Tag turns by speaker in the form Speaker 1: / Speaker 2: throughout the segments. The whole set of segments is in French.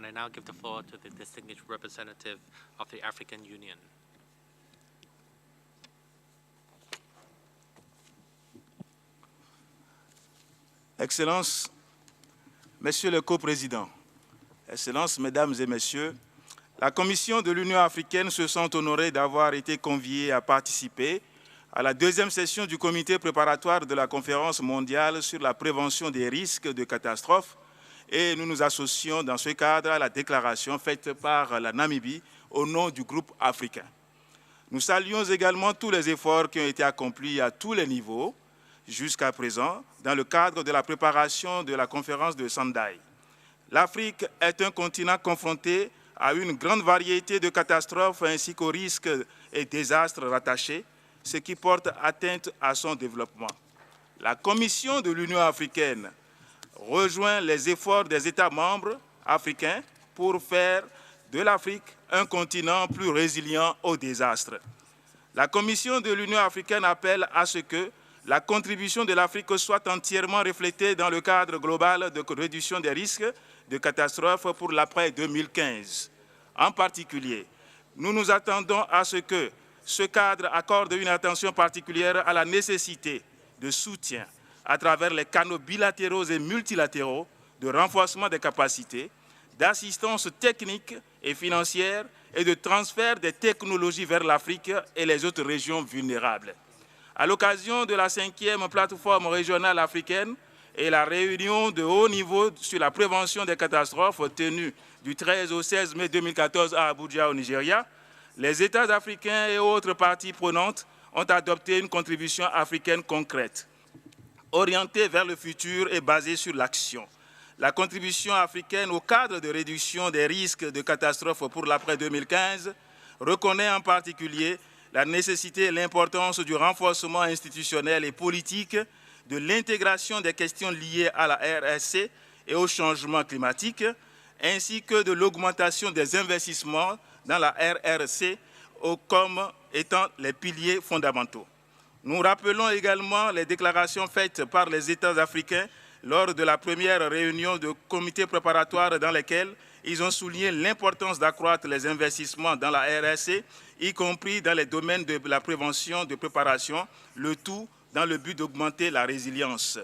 Speaker 1: I now give the floor to the distinguished representative of the African Union.
Speaker 2: Excellences, Monsieur le Co-président, Excellences, Mesdames et Messieurs, la Commission de l'Union africaine se sent honorée d'avoir été conviée à participer à la deuxième session du comité préparatoire de la conférence mondiale sur la prévention des risques de catastrophes et nous nous associons dans ce cadre à la déclaration faite par la Namibie au nom du groupe africain. Nous saluons également tous les efforts qui ont été accomplis à tous les niveaux jusqu'à présent dans le cadre de la préparation de la conférence de Sendai. L'Afrique est un continent confronté à une grande variété de catastrophes ainsi qu'aux risques et désastres rattachés, ce qui porte atteinte à son développement. La Commission de l'Union africaine rejoint les efforts des États membres africains pour faire de l'Afrique un continent plus résilient aux désastres. La Commission de l'Union africaine appelle à ce que la contribution de l'Afrique soit entièrement reflétée dans le cadre global de réduction des risques de catastrophes pour l'après 2015. En particulier, nous nous attendons à ce que ce cadre accorde une attention particulière à la nécessité de soutien à travers les canaux bilatéraux et multilatéraux de renforcement des capacités, d'assistance technique et financière et de transfert des technologies vers l'Afrique et les autres régions vulnérables. À l'occasion de la 5e plateforme régionale africaine et la réunion de haut niveau sur la prévention des catastrophes tenue du 13 au 16 mai 2014 à Abuja au Nigeria, les États africains et autres parties prenantes ont adopté une contribution africaine concrète, orientée vers le futur et basée sur l'action. La contribution africaine au cadre de réduction des risques de catastrophes pour l'après 2015 reconnaît en particulier la nécessité et l'importance du renforcement institutionnel et politique, de l'intégration des questions liées à la RSC et au changement climatique, ainsi que de l'augmentation des investissements dans la RRC comme étant les piliers fondamentaux. Nous rappelons également les déclarations faites par les États africains lors de la première réunion de comité préparatoire dans lesquelles ils ont souligné l'importance d'accroître les investissements dans la RSC, y compris dans les domaines de la prévention, de préparation, le tout dans le but d'augmenter la résilience.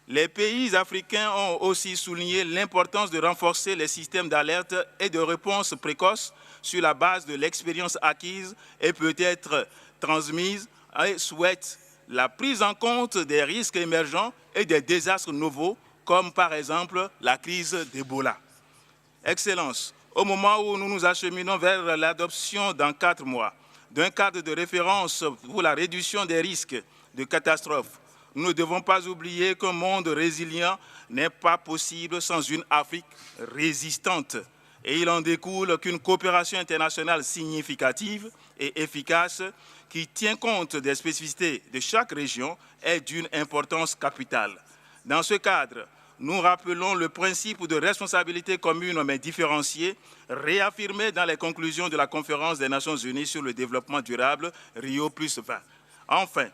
Speaker 2: Les pays africains ont aussi souligné l'importance de renforcer les systèmes d'alerte et de réponse précoce sur la base de l'expérience acquise et peut-être transmise et souhaitent la prise en compte des risques émergents et des désastres nouveaux, comme par exemple la crise d'Ebola. Excellences, au moment où nous nous acheminons vers l'adoption dans 4 mois d'un cadre de référence pour la réduction des risques de catastrophes, nous ne devons pas oublier qu'un monde résilient n'est pas possible sans une Afrique résistante. Et il en découle qu'une coopération internationale significative et efficace qui tient compte des spécificités de chaque région est d'une importance capitale. Dans ce cadre, nous rappelons le principe de responsabilité commune mais différenciée, réaffirmé dans les conclusions de la conférence des Nations Unies sur le développement durable Rio+20. Enfin,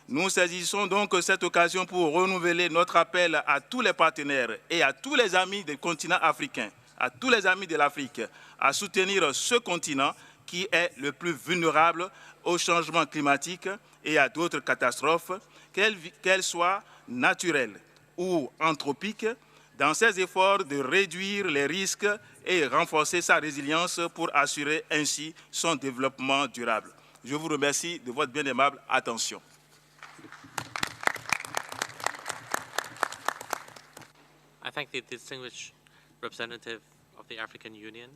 Speaker 2: nous saisissons donc cette occasion pour renouveler notre appel à tous les partenaires et à tous les amis du continent africain, à tous les amis de l'Afrique, à soutenir ce continent qui est le plus vulnérable au changement climatique et à d'autres catastrophes, qu'elles soient naturelles ou anthropiques, dans ses efforts de réduire les risques et renforcer sa résilience pour assurer ainsi son développement durable. Je vous remercie de votre bien aimable attention.
Speaker 1: I thank the distinguished representative of the African Union